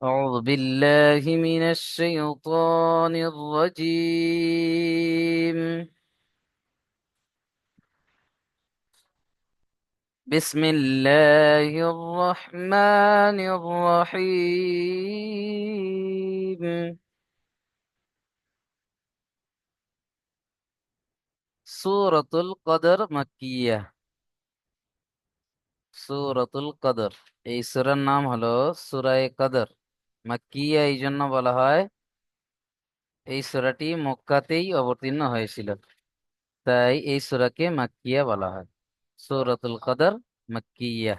أعوذ بالله من الشيطان الرجيم. بسم الله الرحمن الرحيم. سورة القدر مكية। সূরাতুল কদর, এই সূরার নাম হলো সূরা কদর। মাক্কিয়া এই জন্য বলা হয়, এই সূরাটি মক্কাতেই অবতীর্ণ হয়েছিল, তাই এই সূরাকে মাক্কিয়া বলা হয়। সূরাতুল কদর মাক্কিয়া।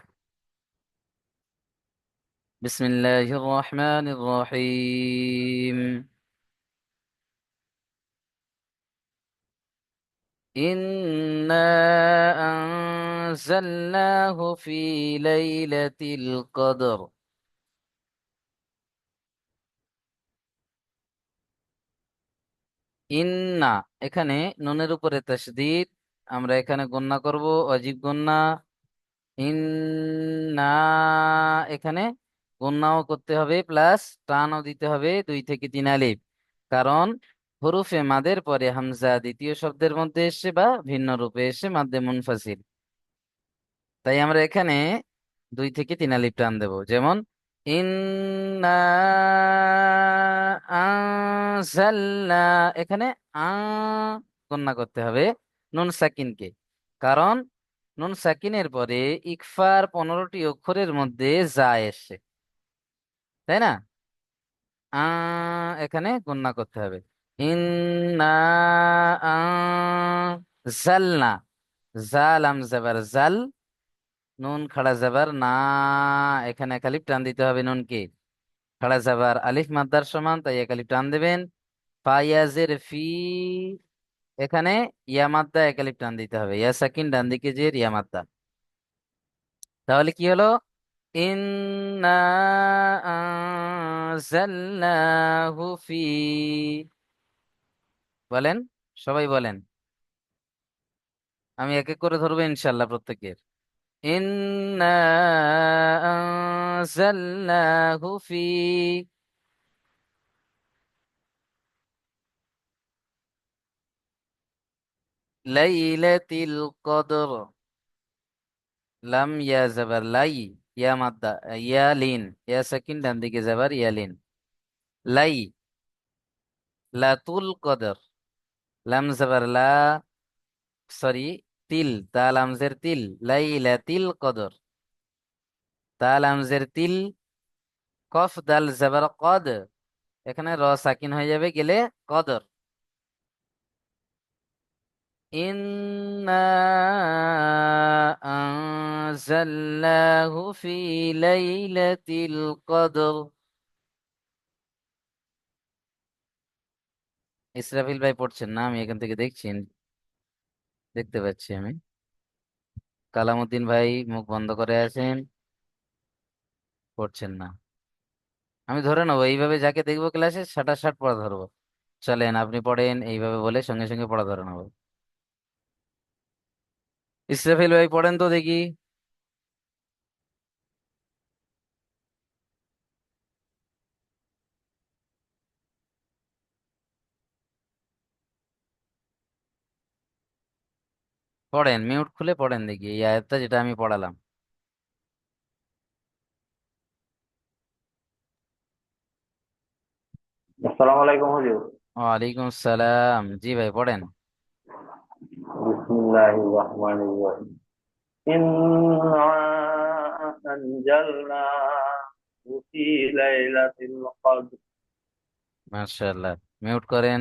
বিসমিল্লাহির রহমানির রহিম। ইন্না আনজালনাহু ফি লাইলাতিল কদর। ইন্না, এখানে নুনের উপরে তাসদীদ, আমরা এখানে গণনা করব অজীব গণনা। ইন্না, এখানে গণনাও করতে হবে প্লাস টানও দিতে হবে 2 থেকে 3 আলিফ, কারণ হরুফে মাদের পরে হামজা দ্বিতীয় শব্দের মধ্যে এসে বা ভিন্ন রূপে এসে মাদ্দে মুনফাসিল, তাই আমরা এখানে 2 থেকে 3 আলিফ টান দেব। যেমন ইন্না আনজালনা, এখানে আ গণনা করতে হবে নুন সাকিনকে, কারণ নুন সাকিনের পরে ইকফার 15টি অক্ষরের মধ্যে যা এসে, তাই না? আ এখানে গণনা করতে হবে। ইন্না আনজালনা, জালাম জাবার জাল, নুন খাড়া জাবার না, এখানে এক আলিফ টান দিতে হবে নুনকে। খাড়া জাবার আলিফ মাদ্দার সমান, তাই এক আলিফ টান দেবেন। ফায়াজের ফি, এখানে ইয়া মাদ্দা এক আলিফ টান দিতে হবে, ইয়া সাকিন ডান দিকে যে ইয়া মাদ্দা। তাহলে কি হলো? ইন্না আনজালনাহু ফি, বলেন, সবাই বলেন, আমি এক এক করে ধরবো ইনশাল্লাহ প্রত্যেকের। ইন্না আনজালনাহু ফি লাইলাতিল কদর। লাম ইয়া জাবার লাই, ইয়া মাদ্দা, ইয়া লিন, ইয়া সাকিন ডান দিকে যাবার ইয়া লিন। লাই, লাতুল কদর, লাম জাবার লা, সরি, তিল, তা লামজের তিল, লাইলাতিল কদর, তা লামজের তিল, কফ দাল জাবার কদ, এখানে র সাকিন হয়ে যাবে গেলে কদর। ইন্না আনজালনাহু ফি লাইলাতিল কদর। ইসরাফিল ভাই পড়ছেন না, আমি এখান থেকে দেখছি, দেখতে পাচ্ছি আমি। কালামুদ্দিন ভাই মুখ বন্ধ করে আছেন, পড়ছেন না। আমি ধরে নেবো এইভাবে, যাকে দেখবো ক্লাসে সাটার পড়া ধরবো। চলেন আপনি পড়েন, এইভাবে বলে সঙ্গে সঙ্গে পড়া ধরে নেবো। ইসরাফিল ভাই পড়েন তো দেখি। পড়েন, মিউট খুলে পড়েন দেখি এই আয়াতটা যেটা আমি পড়ালাম। আসসালামু আলাইকুম হুজুর। ওয়ালাইকুম আসসালাম, জি ভাই পড়েন। বিসমিল্লাহির রহমানির রহিম। ইন্না আনজালনাহু ফি লাইলাতিল কদর। মাশাআল্লাহ, মিউট করেন।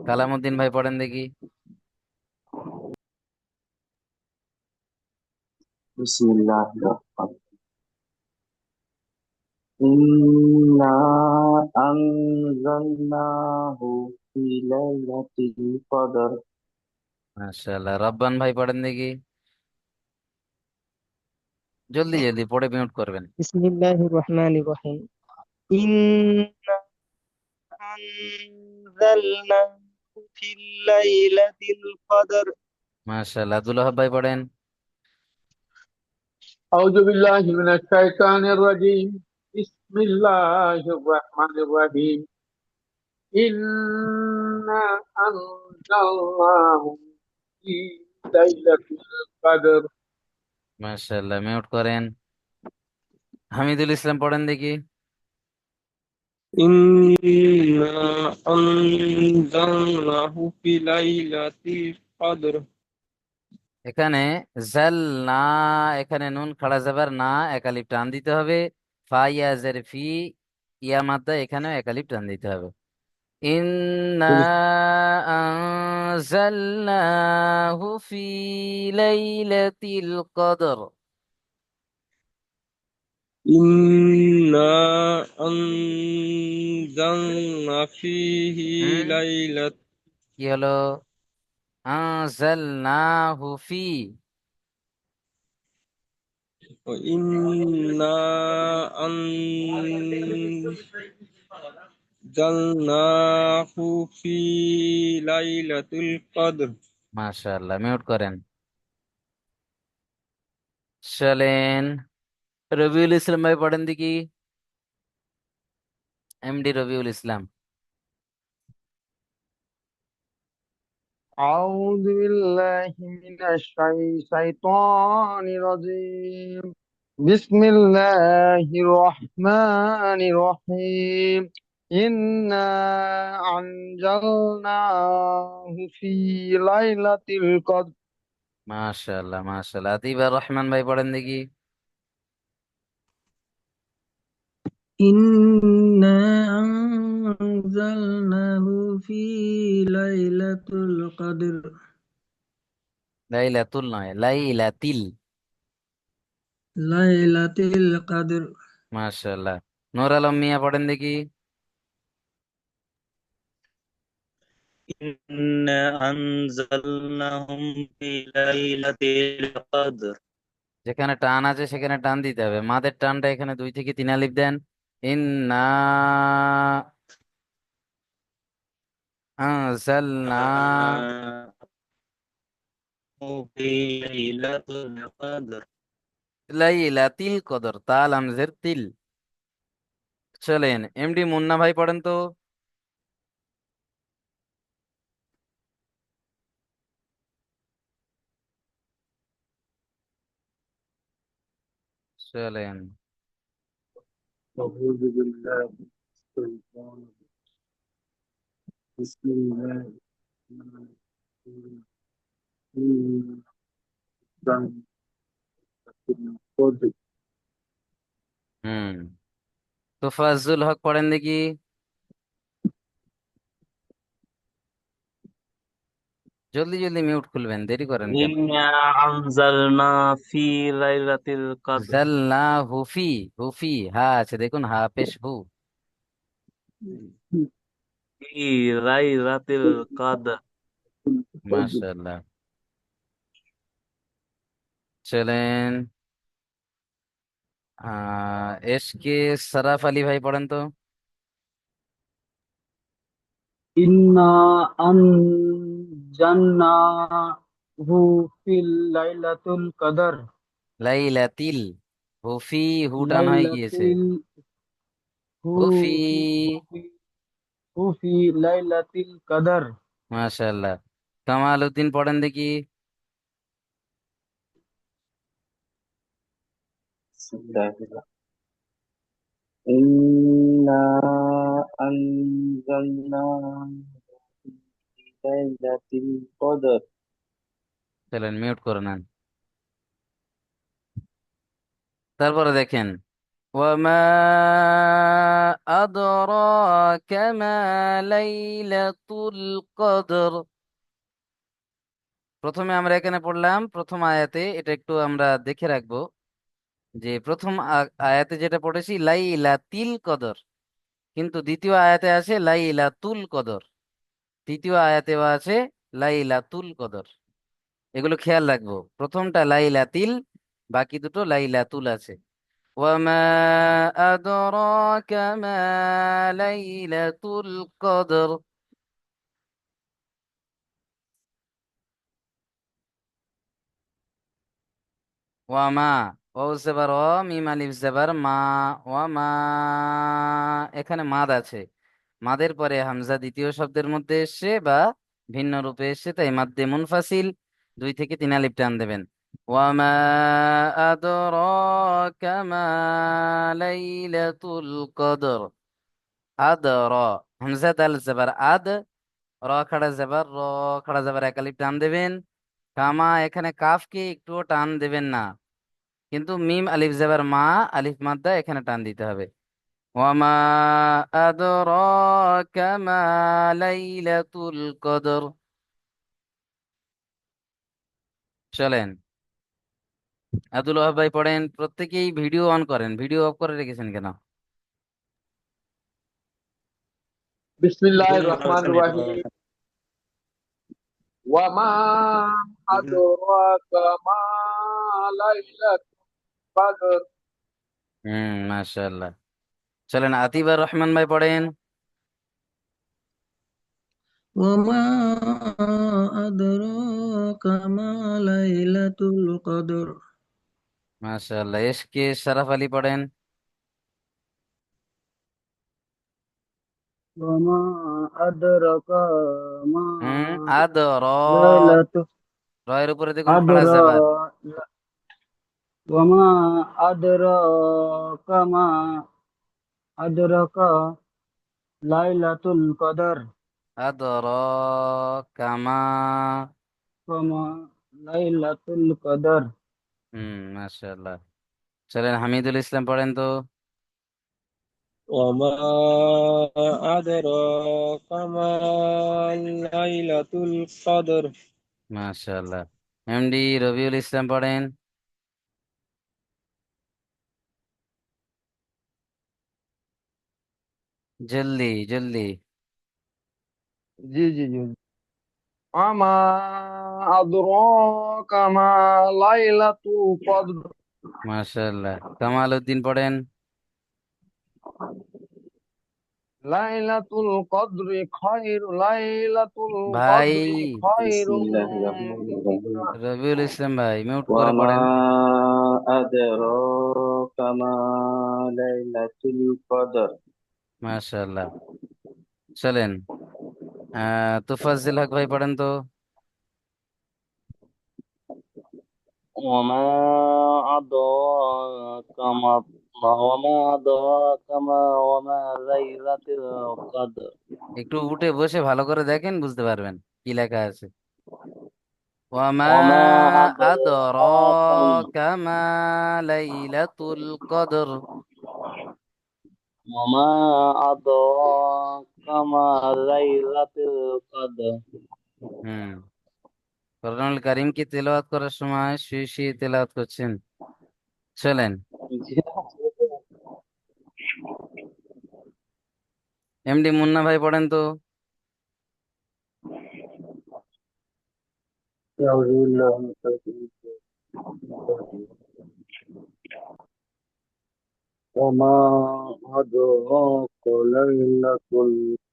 কালামুদ্দিন ভাই পড়েন দেখি। বিসমিল্লাহির রহমানির ইন্না আনজালনাহু ফি লাইলাতিল কদর। মাশাআল্লাহ, রব্বান ভাই পড়েন দেখি। জলদি জলদি পড়ে মিউট করবেন। بسم الله الرحمن الرحيم. إنا أنزلناه في الليلة القدر. মাশাআল্লাহ, আব্দুল ওহাব ভাই পড়েন। أعوذ بالله من الشيطان الرجيم. الله الرحمن الرحيم إنا أنزلناه في ليلة القدر মাশাআল্লাহ, মিউট করেন। হামিদুল ইসলাম পড়েন দেখি। إنا أنزلناه في ليلة القدر এখানে জাল না, এখানে নুন খাড়া যাবার না, একালিপ টান দিতে হবে। ফা ইয়া জের ফি, ইয়া মাদ্দা, এখানেও একালিপ টান দিতে হবে। ইন্না আনজালনাহু ফি লাইলাতিল কদর। إنا أنزلنا فيه হুম, ليلة কি হলো? আনজালনাহু ফি। وإنا أنزلناه في ليلة القدر মাশাআল্লাহ, মিউট করেন। চলেন, রবিউল ইসলাম ভাই পড়েন দেখি। এমডি রবিউল ইসলাম। أعوذ بالله من الشيطان الرجيم بسم الله الرحمن الرحيم إنا أنزلناه في ليلة القدر মাশাআল্লাহ মাশাআল্লাহ, আতিবার রহমান ভাই পড়েন দেখি। إنا أنزلناه في ليلة القدر লাইলাতুল নয়, লাইলাতিল। ليلة القدر মাশাআল্লাহ, নূর আলম মিয়া পড়েন দেখি। إنا أنزلناهم في ليلة القدر যেখানে টান আছে সেখানে টান দিতে হবে। মাদের টানটা এখানে 2 থেকে 3 আলিফ দেন। ইন্না আনজালনা, أنزلناه في ليلة القدر লাইলাতিল কদর, তাল আমজের তিল। চলেন, এমডি মুন্না ভাই পড়েন তো। চলেন। أعوذ بالله من الشيطان بسم الله الرحمن الرحيم إنا أنزلناه في القدر হুম, তোফাজ্জুল হক পড়েন দেখি। জলদি জলদি মিউট খুলবেন, দেরি করেন কেন? إنا أنزلنا في ليلة القدر জাল্লা হুফি, হুফি হা আছে দেখুন, হা পেশ হু। في ليلة القدر মাশাআল্লাহ। চলেন, এসকে সারাফ আলী ভাই পড়েন তো। إنا أنزلناه في ليلة القدر লাইলাতিল, হুফি হু টান হয়ে ليلة গিয়েছে। হুফি। هو في ليلة القدر মাশাআল্লাহ, কামাল উদ্দিন পড়েন দেখি। بسم الله الرحمن إنا أنزلناه في ليلة القدر চলেন, মিউট করে নেন। তারপরে দেখেন, ওয়ামা আদরাকা মা লাইলাতুল কদর। প্রথমে আমরা এখানে পড়লাম প্রথম আয়াতে, এটা একটু আমরা দেখে রাখবো যে প্রথম আয়াতে যেটা পড়েছি লাইলাতিল কদর, কিন্তু দ্বিতীয় আয়াতে আছে লাইলাতুল কদর, তৃতীয় আয়াতেও আছে লাইলাতুল কদর। এগুলো খেয়াল রাখবো, প্রথমটা লাইলাতিল, বাকি দুটো লাইলাতুল আছে। ওয়ামা আদরাকা মা লাইলাতুল কদর। ওয়ামা ও জেবার অ, মিম আলিফ জেবার মা, ওয়া মা, এখানে মাদ আছে। মাদের পরে হামজা দ্বিতীয় শব্দের মধ্যে এসছে বা ভিন্ন রূপে এসছে, তাই মাদ্দে মুনফাসিল 2 থেকে 3 আলিফ টান দেবেন। ওয়া মা আদরাকা মা লাইলাতুল কদর। আদর, হামজা দাল জেবার আদ, র খাড়া জেবার র, খাড়া জেবার 1 আলিফ টান দেবেন। কামা, এখানে কাফকে একটুও টান দেবেন না, কিন্তু মিম আলিফ জেবার মা, আলিফ মাদ্দা এখানে টান দিতে হবে। ওয়ামা আদরাকা মা লাইলাতুল কদর। চলেন, আব্দুল ওয়াহাব ভাই পড়েন। প্রত্যেকেই ভিডিও অন করেন, ভিডিও অফ করে রেখেছেন কেন? বিসমিল্লাহির রহমানির রহিম। ওয়া মা আদরাকা মা লাইলাতুল কদর। মাশাআল্লাহ। চলেন, আতিবার রহমান ভাই পড়েন। وما أدراك ما ليلة القدر মাশাআল্লাহ। এশকে শরাফ আলী পড়েন। وما أدرك ما আদর, ليلة রয়ের উপরে দেখুন খাড়া أدرى জাবার। وما أدراك ما أدرك ليلة القدر আদর কামা। وما ليلة القدر মাশাআল্লাহ। চলেন, হামিদুল ইসলাম পড়েন তো। وما أدراك ما ليلة القدر মাশাআল্লাহ। এমডি রবিউল ইসলাম পড়েন। জলদি জলদি। जी जी जी আমা আদরাকা মা লাইলাতুল কদর। মাশাআল্লাহ। কামাল উদ্দিন পড়েন। লাইলাতুল ভাই, কদরি খায়রুম বিসমিল্লাহির রহমানির রহিম। রবিউল ইসলাম ভাই মিউট ওয়া করে মা পড়েন। আদরাকা মা লাইলাতুল কদর। মাশাআল্লাহ। চলেন, তুফাজ্জিল হক ভাই পড়েন তো। وما أدراك وما أدراك وما ليلة القدر একটু উঠে বসে ভালো করে দেখেন, বুঝতে পারবেন কি লেখা আছে। ওয়ামা وما أدراك আদরাকা মা লাইলাতুল কদর। وما أدراك ما ليلة القدر হুম কোরআনুল কারীম কি তেলাওয়াত করার সময় শুয়ে শুয়ে তেলাওয়াত করছেন? চলেন, এমডি মুন্না ভাই পড়েন তো। আউযু বিল্লাহি মিনাশ শাইতানির রাজিম। ওয়া মা আদরাকা লাইলাতুল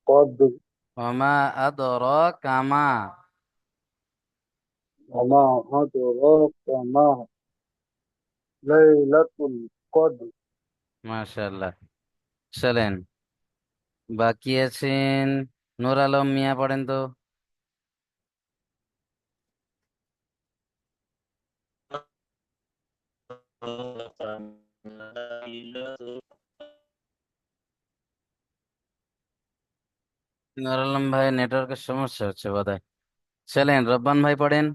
কদর। ওয়ামা আদরাকা মা। ওয়া মা আদরাকা মা লাইলাতুল কদর। মাশাআল্লাহ। চলেন, বাকি আছেন নূর আলম মিয়া পড়েন তো। নূর আলম ভাই নেটওয়ার্কের সমস্যা হচ্ছে বোধহয়। চলেন, রব্বান ভাই পড়েন।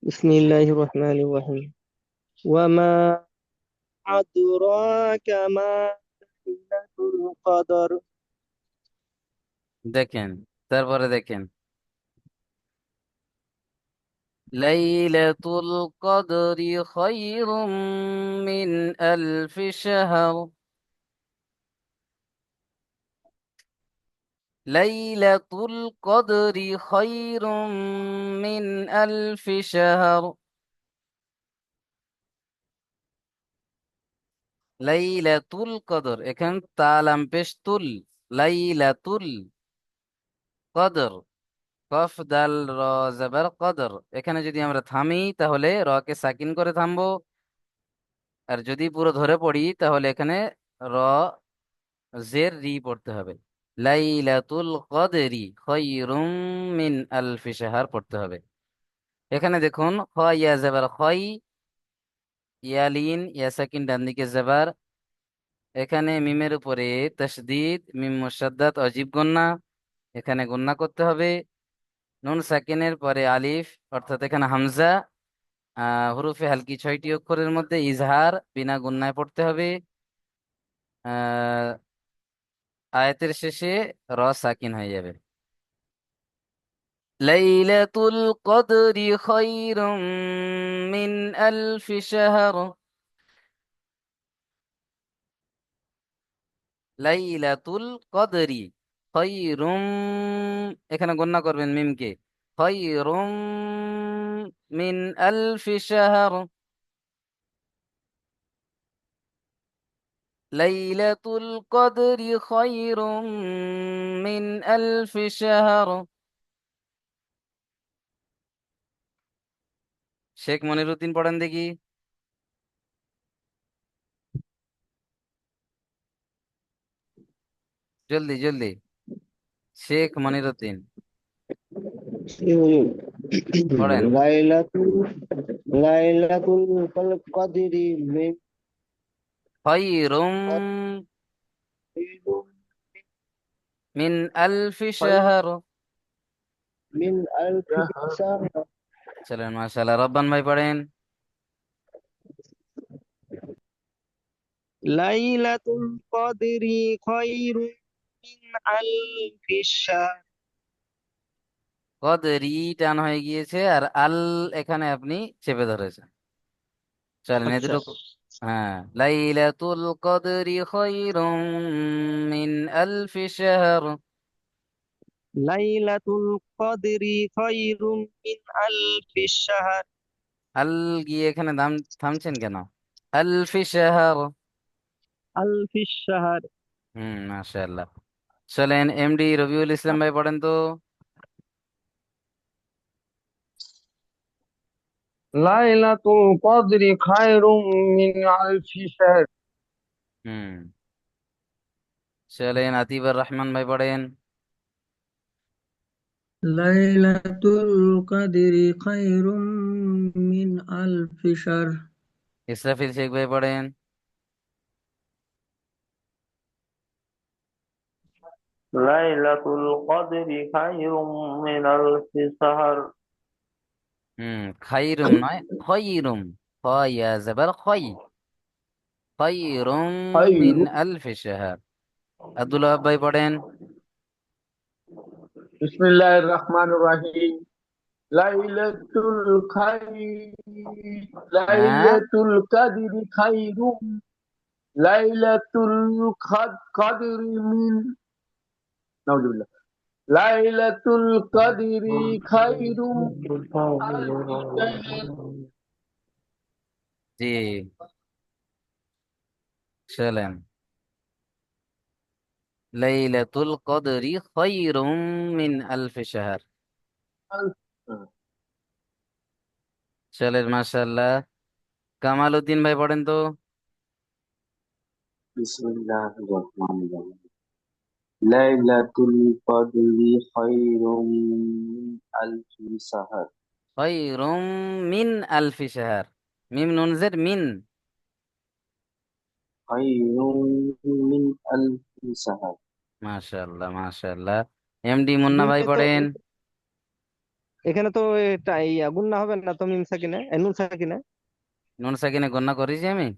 بسم الله الرحمن الرحيم وما أدراك ما ليلة القدر দেখেন, তারপরে দেখেন, লাইলাতুল কদরি খায়রুম মিন আলফি শাহর। লাইলাতুল কদরি খায়রুম মিন আলফি শাহর। লাইলাতুল কদর, এখানে তালাম পেশ তুল। লাইলাতুল কদর, কফ দাল র জবর কদর। এখানে যদি আমরা থামি তাহলে র কে সাকিন করে থামবো, আর যদি পুরো ধরে পড়ি তাহলে এখানে র জের রি পড়তে হবে। লাইলাতুল কদরি খায়রুম মিন আলফি শাহর পড়তে হবে। এখানে দেখুন খ ইয়া জবর খয়, ইয়ালিন ইয়া সাকিন ডান দিকে জবর, এখানে মিমের উপরে তাসদিদ, মিম মুশাদ্দাদ অজীব গুন্না, এখানে গুন্না করতে হবে। নুন সাকিনের পরে আলিফ, অর্থাৎ এখানে হামজা। হুরুফে হালকি 6টি অক্ষরের মধ্যে ইজহার বিনা গুন্নায় পড়তে হবে। আহ আয়াতের শেষে র সাকিন হয়ে যাবে। লাইলাতুল কদরি খায়রুম মিন আলফি শাহর। লাইলাতুল কদরি খায়রুম, এখানে গণনা করবেন মিমকে। খায়রুম মিন আলফি শাহর। লাইলাতুল কদরি খায়রুম মিন আলফি শাহর। শেখ মনিরুদ্দিন পড়েন দেখি, জলদি জলদি। শেখ মনিরুদ্দিন পড়েন। লাইলাতুল লাইলাতুল কদরি মিন খায়রুম মিন আলফি خير শাহর। মিন আলফি شهر শাহর। চলেন মাশাআল্লাহ, রব্বান ভাই পড়েন। লাইলাতুল কদরি খায়রুম মিন আলফি শাহর। কদরি টান হয়ে গিয়েছে, আর আল এখানে আপনি চেপে ধরেছেন। চলেন এ আচ্ছা, দুটো। হ্যাঁ, লাইলাতুল কদরি খায়রুম মিন আলফি শাহর। লাইলাতুল কদরি খায়রুম মিন আলফি শাহর। আল গিয়ে এখানে থামছেন কেন? আলফি শাহর। আলফি শাহর। মাশাআল্লাহ। চলেন এমডি রবিউল ইসলাম ভাই পড়েন তো। ليلة القدر خير من ألف شهر হুম চলেন আতিবুর রহমান ভাই পড়েন। লাইলাতুল কদরি খায়রুম মিন আলফি শাহর। ইসরাফিল শেখ ভাই পড়েন। লাইলাতুল কদরি খায়রুম মিন আলফি শাহর। খাইরুম নয়, খয়রুম। খয়া জবর খয়, খয়রুম মিন خير. আলফি শাহর। আব্দুল ওয়াহাব ভাই পড়েন। بسم الله الرحمن الرحيم. ليلة الخير হ্যাঁ, ليلة القدر خير ليلة القدر من نعوذ بالله ليلة القدر خير من ألف شهر. জি, চলেন। লাইলাতুল কদরি খায়রুম মিন আলফি শাহর। চলেন মাশাআল্লাহ। কামাল উদ্দিন ভাই পড়েন তো। বিসমিল্লাহির রহমানির রহিম। লাইলাতুল কদরি খায়রুম মিন আলফি শাহর। খায়রুম মিন আলফি শাহর। মিম নুন জের মিন। খায়রুম মিন আলফি শাহর। মাশাআল্লাহ মাশাআল্লাহ। এমডি মুন্না ভাই মিমে তো পড়েন। এখানে তো এটা গুণনা হবে না তো, মিম সাকিনে নুন সাকিনে। নুন সাকিনে গণনা করেছি আমি।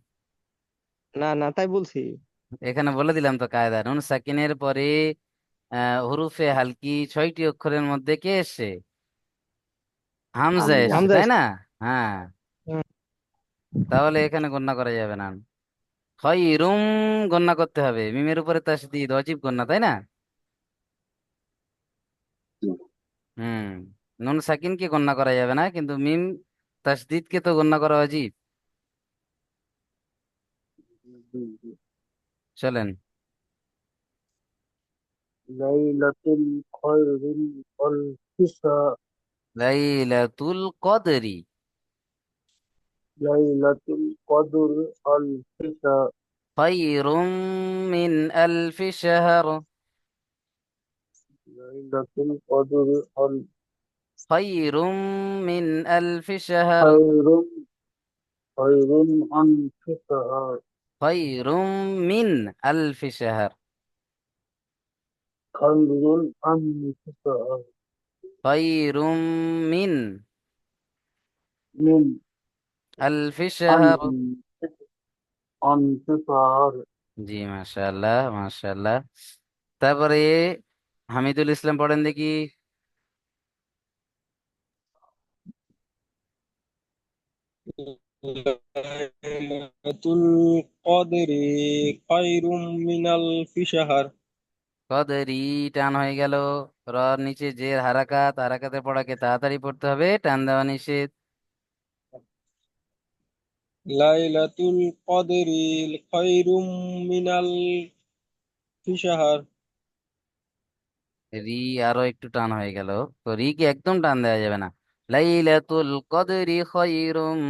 না না, তাই বলছি। এখানে বলে দিলাম তো কায়দা, নুন সাকিনের পরে হুরুফে হালকি 6টি অক্ষরের মধ্যে কে এসছে? হামজা হামজা। এসছে, হামজা তাই এসছে। না? হ্যাঁ, হুম। তাহলে এখানে গণনা করা যাবে না। খয়রুম গণনা করতে হবে, মিমের উপরে তাসদিদ ওয়াজিব গণনা, তাই না? হুম নুন সাকিনকে গণনা করা যাবে না, কিন্তু মিম তাসদিদকে তো গণনা করা ওয়াজিব। চলেন। লাইলাতুল খায়রুল الشهر লাইলাতুল কদরি ليلة القدر ألف شهر খায়রুম মিন আলফি শাহর ليلة القدر ألف খায়রুম মিন আলফি শাহর خير خير ألف شهر খায়রুম মিন আলফি শাহর خير ألف شهر খায়রুম মিন من আলফি শাহর ألف شهر জি মাশাআল্লাহ মাশাআল্লাহ। তারপরে হামিদুল ইসলাম পড়েন দেখি। লাইলাতুল কদরি খায়রুম মিন আলফি শাহর। কদরি টান হয়ে গেল, র নিচে জের হারাকাত, হারাকাতের পড়াকে তাড়াতাড়ি পড়তে হবে, টান দেওয়া নিষেধ। লাইলাতুল কদরি খায়রুম মিন আলফি শাহর। রি আরো একটু টান হয়ে গেল, তো রি কি একদম টান দেওয়া যাবে না। লাইলাতুল কদরি খায়রুম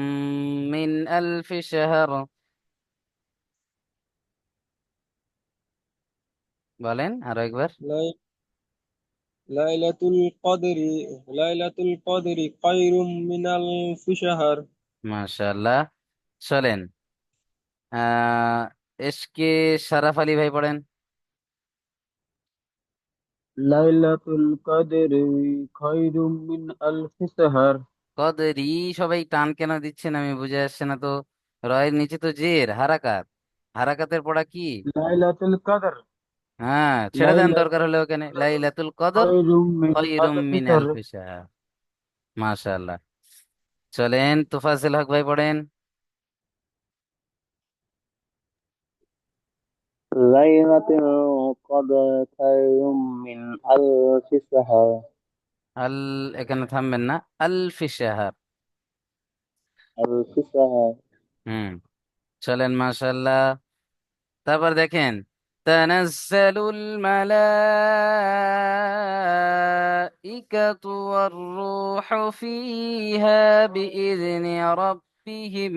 মিন আলফি শাহর, বলেন আরো একবার। লাই- লাইলাতুল কদরি লাইলাতুল কদরি খায়রুম মিন আলফি শাহর। মাশাআল্লাহ। চলেন এসকে শরাফ আলী ভাই পড়েন। ليلة القدر خير من ألف شهر কদরি, সবাই টান কেন দিচ্ছেন আমি বুঝে আসছে না তো। রয়ের নিচে তো জের হারাকাত, হারাকাতের পড়া কি? ليلة القدر হ্যাঁ, ছেড়ে দেন ليلة দরকার হলে ওখানে, লাইলাতুল কদর خير من খায়রুম ألف মিন شهر আলফি শাহর। মাশাআল্লাহ। চলেন তোফাজ্জল হক ভাই পড়েন। ليلة القدر خير من ألف شهر আল, এখানে থামবেন না, আলফি শাহর। ألف شهر হুম, চলেন মাশাআল্লাহ। তারপর দেখেন, তানাজ্জালুল মালাইকাতু ওয়ার রূহু ফিহা বিইذনি রাব্বিহিম।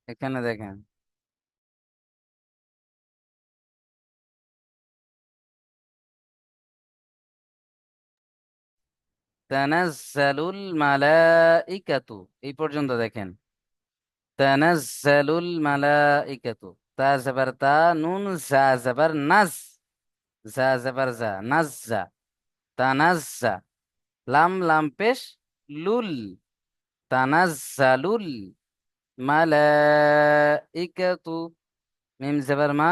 এখানে দেখেন, তানাজ্জালুল মালাইকাতু, এই পর্যন্ত দেখেন, তানাজ্জালুল মালাইকাতু, তা জবর তা, নুন জা জবর নাজ, জা জবর জা, নাজ্জা, তানাজ্জা, লাম লাম পেশ, লুল, তানাজ্জালুল মালাইকাতু, মিম জবর মা,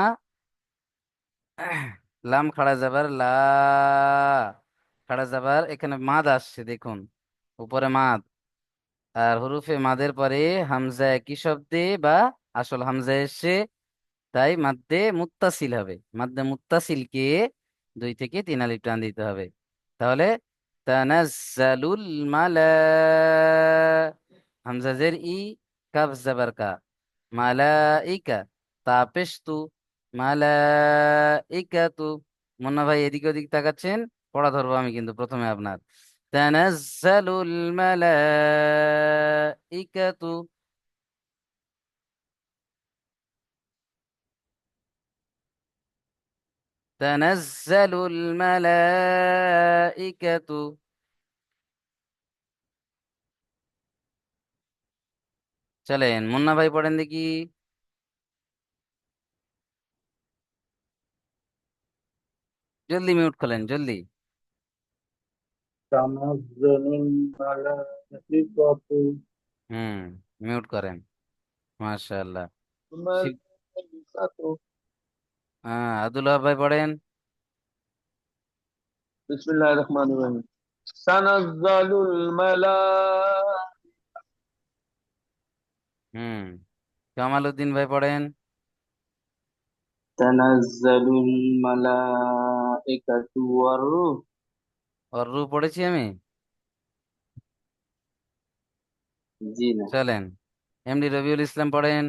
লাম খাড়া জবর লা, খাড়া জবর, এখানে মাদ আসছে দেখুন, উপরে মাদ, আর হুরুফে মাদের পরে হামজা একই শব্দে বা আসল হামজা এসে, তাই মাদ্দে মুত্তাসিল হবে। মাদ্দে মুত্তাসিলকে 2 থেকে 3 আলিফ টান দিতে হবে। তাহলে তানাজ্জালুল মালা, হামজা জের ই, কাফ জবর কা, মালাইকা, তা পেশ তু, মালাইকাতু। মুন্না ভাই এদিকে ওদিক তাকাচ্ছেন, পড়া ধরবো আমি কিন্তু প্রথমে আপনার। তানাজ্জালুল মালাইকাতু, تنزل الملائكة। চলেন মুন্না ভাই পড়েন দেখি। জলদি মিউট খোলেন জলদি। تنزل الملائكة হুম, মিউট করেন। মাশাআল্লাহ। শিব, الملائكة হ্যাঁ আব্দুল্লাহ ভাই পড়েন। بسم الله الرحمن الرحيم تنزل الملائكة হুম, কামাল উদ্দিন ভাই পড়েন। تنزل الملائكة والروح ওর রু পড়েছি আমি। জি না চলেন এমডি রবিউল ইসলাম পড়েন।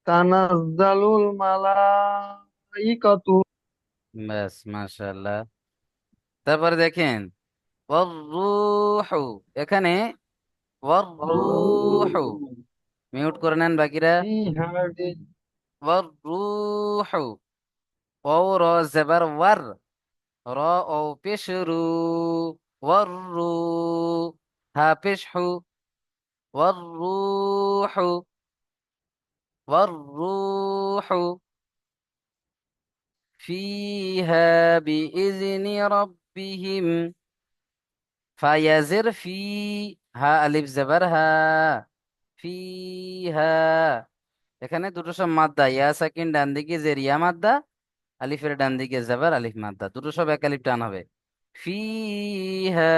তানাজ্জালুল মালাইকাতু। ব্যাস, মাশাআল্লাহ। তারপরে দেখেন ওয়াররূহু, এখানে ওয়াররূহু মিউট করে নেন বাকিরা। ফিহা ওয়াররূহু, ওয়াও র জেবার ওয়ার, র ও পেশ রু, ওয়াররু, হা পেশ হু, ওয়াররূহু, ওয়াররূহু ফিহা বিইذনি রাব্বিহিম, ফায়াজির ফি, হা আলিফ জবর হা, ফিহা, এখানে দুটো সব মাদ্দা, ইয়া সাকিন ডান দিকে জের ইয়া মাদ্দা, আলিফের ডান দিকে জবর আলিফ মাদ্দা, দুটো সব এক আলিফ টান হবে। ফিহা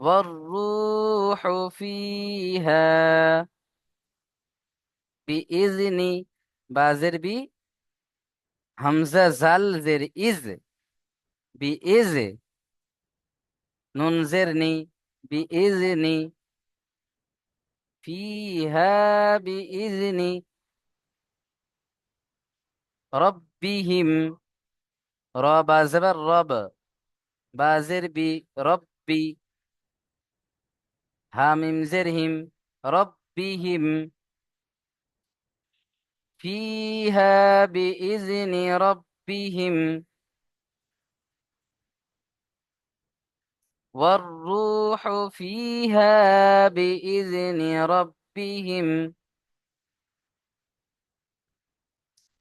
ওয়াররূহু ফিহা বিইذনি, বাজের বি, হামজা জাল জের ইজ, বিইজ, নুন জের নি, বিইذনি, ফিহা বিইذনি রব্বিহিম, র বা জবর রব, বাজের বি, রব্বি, হামিম জের হিম, রব্বিহিম, ফিহা বিইذনি রব্বিহিম والروح فيها بإذن ربهم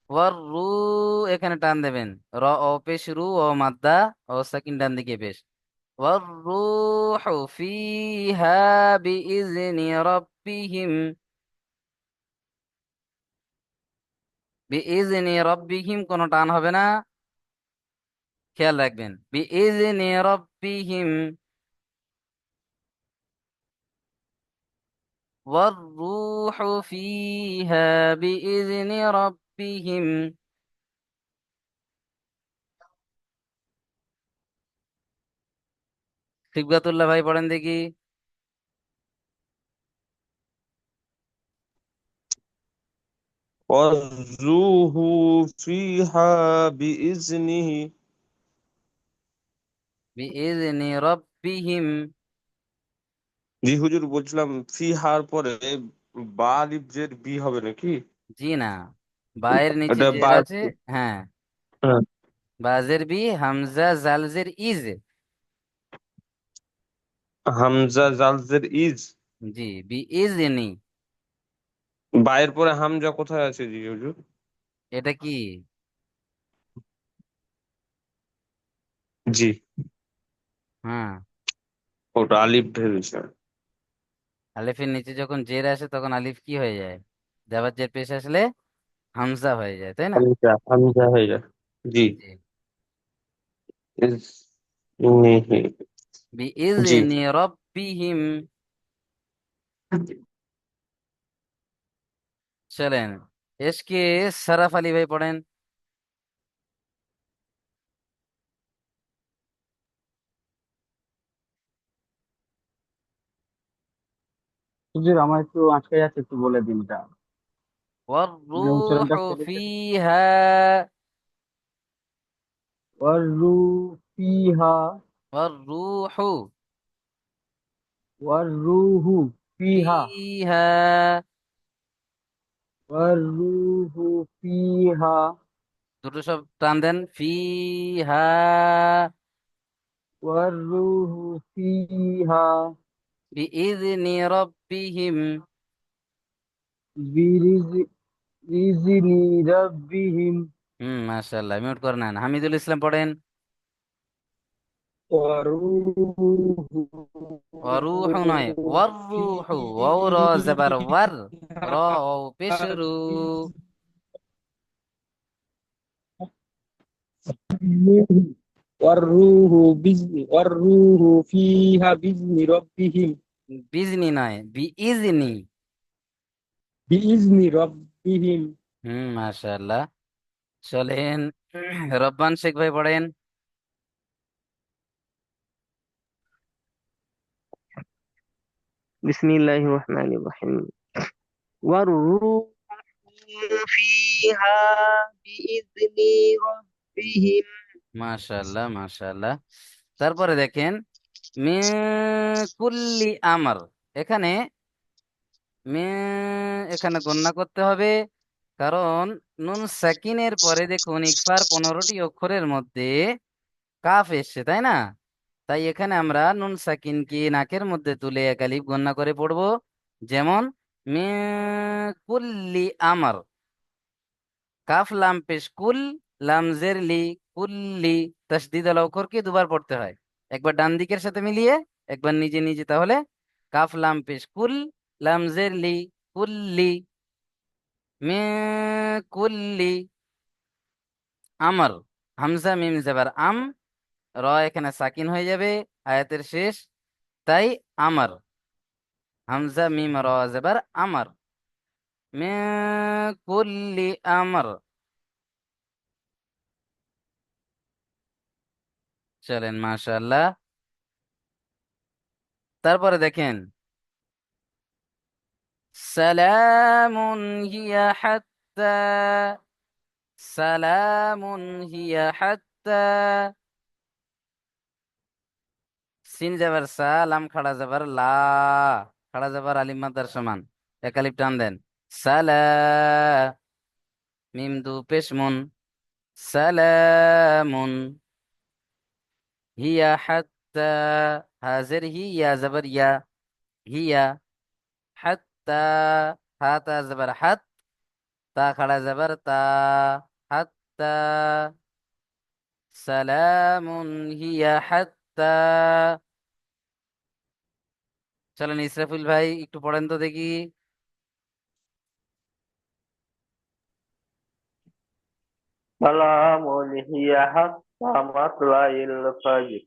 ওয়াররু, এখানে টান দেবেন, র ও পেশ রু ও মাদ্দা ও সাকিন ডান দিকে পেশ, ওয়াররুহু ফিহা বিইذনি রাব্বিহিম, বিইذনি রাব্বিহিম কোনো টান হবে না, খেয়াল রাখবেন, বিইذনি রাব্বিহিম, ওয়াররুহু ফিহা বিইذনি রাব্বিহিম। সিবগাতুল্লাহ ভাই পড়েন দেখি। والروح فيها بإذنه। বিইذনি রাব্বিহিম, জি হুজুর, বলছিলাম ফিহার পরে বা আলিফ জের বি হবে নাকি? জি না, বায়ের নিচে এটা জের বা। আছে। হ্যাঁ, হ্যাঁ। বাজের বি, হামজা জালজের ইজ, হামজা জালজের ইজ। জি বি ইজ নি, বায়ের পরে হামজা কোথায় আছে জি হুজুর? এটা কি? জি, হ্যাঁ, ওটা আলিফ ভেবেছে। আলিফের নিচে যখন জের আসে তখন আলিফ কি হয়ে যায়? জাবার জের পেশ আসলে হামজা হয়ে যায়, তাই না? হামজা হামজা হয়ে যায়। জি। জি, ইজ নিহি। বি জি। ইজনি রব্বিহিম। চলেন, এসকে শরাফ আলী ভাই পড়েন। হুজুর আমার একটু আটকে যাচ্ছে, একটু বলে দিন এটা। মানে উচ্চারণটা ওয়াররূহু করে দেন। ফিহা, ওয়াররু ফিহা, ওয়াররূহু ওয়াররুহু ফিহা, ফিহা, ওয়াররুহু ফিহা, দুটো সব টান দেন, ফিহা ওয়াররুহু ফিহা বিইذনি রাব্বিহিম। বিরিজনি রাব্বিহিম। মাশাআল্লাহ, মিউট করে নেন। হামিদুল ইসলাম পড়েন। ওয়ারুহু নয়, ওয়াররুহু, ওয়াও র জবর ওয়ার, র ও পেশ রু, والروح فيها بإذن ربهم. বিজনি নয়, বিইজনি। بإذن ربهم. মাশাআল্লাহ। চলেন, রব্বান শেখ ভাই পড়েন। বিসমিল্লাহির রহমানির রহিম। والروح فيها بإذن ربهم। মাশাআল্লাহ মাশাআল্লাহ। তারপরে দেখেন মিন কুল্লি আমর, এখানে এখানে গণনা করতে হবে, কারণ নুন সাকিনের পরে দেখুন ইকফার 15টি অক্ষরের মধ্যে কাফ এসছে, তাই না? তাই এখানে আমরা নুন সাকিনকে নাকের মধ্যে তুলে এক আলিফ গণনা করে পড়বো। যেমন মিন কুল্লি আমর, কাফ লাম পেশ কুল, লাম জের লি, কুল্লি, তাসদিদ আল অক্ষরকে দুবার পড়তে হয়, একবার ডান দিকের সাথে মিলিয়ে, একবার নিজে নিজে। তাহলে কাফ লাম পেশ কুল, লাম জের লি, কুল্লি, মিন কুল্লি আমর, হামজা মিম জবর আম, র এখানে সাকিন হয়ে যাবে আয়াতের শেষ, তাই আমর, হামজা মিম র জবর আমর, মিন কুল্লি আমর। চলেন মাশাআল্লাহ। তারপরে দেখেন সালামুন হিয়া হাত্তা, সালামুন হিয়া হাত্তা, সিন জবর সা, লাম খাড়া জবর লা, খাড়া জবর আলিফ মাদ্দার সমান, এক আলিফ টান দেন, সালা, মিম দু পেশ মুন, সালামুন হিয়া হাত্তা, হাজের হি, ইয়া জবর ইয়া, হিয়া, হাত্তা, হাতা জবর হাত, তা খাড়া জবর তা, হাত্তা, সালামুন হিয়া হাত্তা। চলেন ইসরাফিল ভাই একটু পড়েন তো দেখি। সালামুন হিয়া হাত্তা মাতলাইল ফাজর।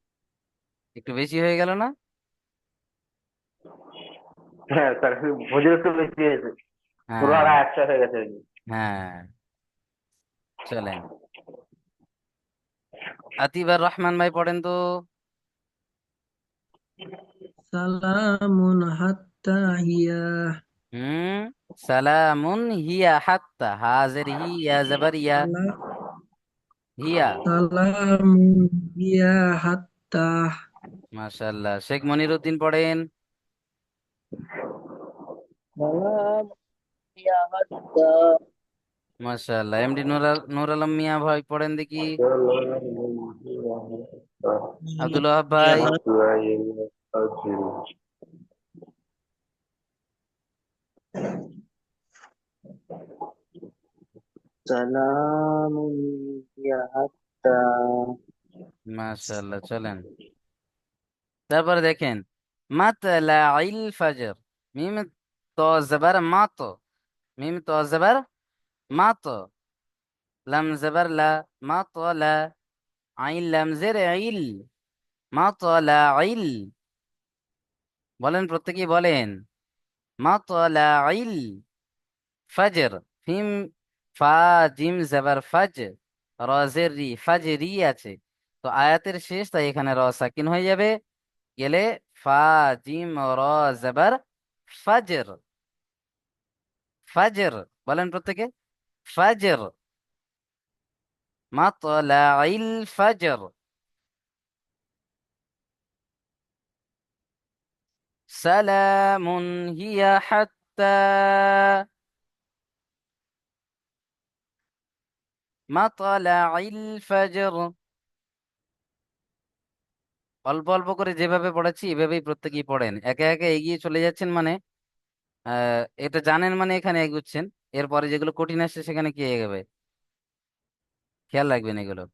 একটু বেশি হয়ে গেল না? হ্যাঁ স্যার, হুজুর একটু বেশি হয়েছে, পুরো হ্যাঁ আর একশো হয়ে গেছে। হ্যাঁ। চলেন আতিবার রহমান ভাই পড়েন তো। সালামুন হাত্তা হিয়া, হুম, সালামুন হিয়া হাত্তা, হাজের হি, ইয়া জবর ইয়া, হিয়া। সালামুন হিয়া হাত্তা, মাশাআল্লাহ। শেখ মনির উদ্দিন পড়েন। সালাম ইয়া হাত্তা। মাশাআল্লাহ। এমডি নূর আলম মিয়া ভাই পড়েন দেখি। সালামুন হিয়া হাত্তা আব্দুল ওহাব হিয়া ভাই। মাতলাইল ফাজর। সালামুন ইয়া হাত্তা। মাশাআল্লাহ। চলেন তারপরে দেখেন মাতলাইল ফজর, মিম তো জবর মাত, মিম তো জবর মাত, লাম জবর লা, মাতলা, আইন লাম জের ইল, মাতলাইল, বলেন প্রত্যেকেই বলেন, মাতলাইল ফজর, ফিম ফা জিম জবর ফজ, র জের রি, ফাজরি আছে, তো আয়াতের শেষ, তাই এখানে র সাকিন হয়ে যাবে, গেলে ফা জিম র জবর ফজর, ফজর, বলেন প্রত্যেকে ফজর, মাতলাইল ফজর, সালামুন হিয়া হাত্তা মাতলাইল ফজর। অল্প অল্প করে যেভাবে পড়াচ্ছি এভাবেই প্রত্যেকেই পড়েন, একে একে এগিয়ে চলে যাচ্ছেন, মানে এটা জানেন মানে এখানে এগুচ্ছেন, এরপরে যেগুলো কঠিন আসছে সেখানে কি এগোবে, খেয়াল রাখবেন এগুলো।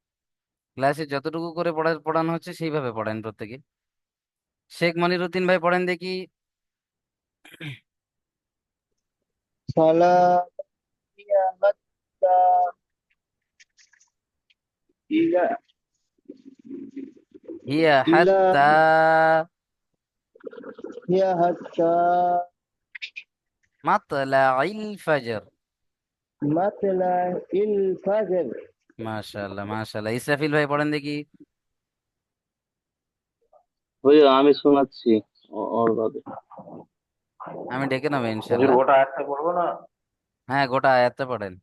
ক্লাসে যতটুকু করে পড়ানো হচ্ছে সেইভাবে পড়েন প্রত্যেকে। শেখ মনির উদ্দিন ভাই পড়েন দেখি। সালাম ইয়া হাত্তা। ইলা হিয়া ইলা হাত্তা ইয়া হাত্তা মাতলাইল ফজর। মাতলা ইল ফাজর। মাশাআল্লাহ মাশাআল্লাহ। ইসরাফিল ভাই পড়েন দেখি। ওই আমি শোনাচ্ছি ওর বাদে। আমি ডেকে নেবো হুজুর ইনশাল্লাহ। গোটা আয়াতটা পড়বো না? হ্যাঁ, গোটা আয়াতটা পড়েন।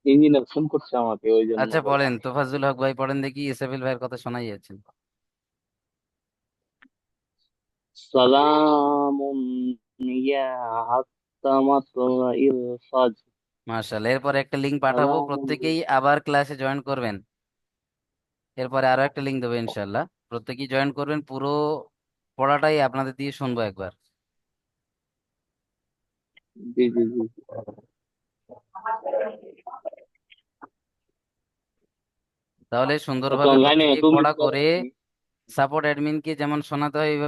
ইঞ্জিনিয়ার ফোন করছে আমাকে, ওই জন্য আচ্ছা বললাম। পড়েন, তোফাজ্জুল হক ভাই পড়েন দেখি, ইসরাফিল ভাইয়ের কথা শোনাই যাচ্ছে। সালামুন ইয়া হাত্তা মাতলাইল ফাজর। মার্শাল, এরপরে একটা লিঙ্ক পাঠাবো, সালামুন। প্রত্যেকেই আবার ক্লাসে জয়েন করবেন। এরপরে আরো একটা লিঙ্ক দেবো ইনশাল্লাহ, প্রত্যেকেই জয়েন করবেন, পুরো পড়াটাই আপনাদের দিয়ে শুনবো একবার। জি জি জি। তাহলে সুন্দরভাবে এখন লাইনে প্রত্যেকেই তুমি পড়া করে সাপোর্ট অ্যাডমিনকে যেমন শোনাতে হয় এইভাবে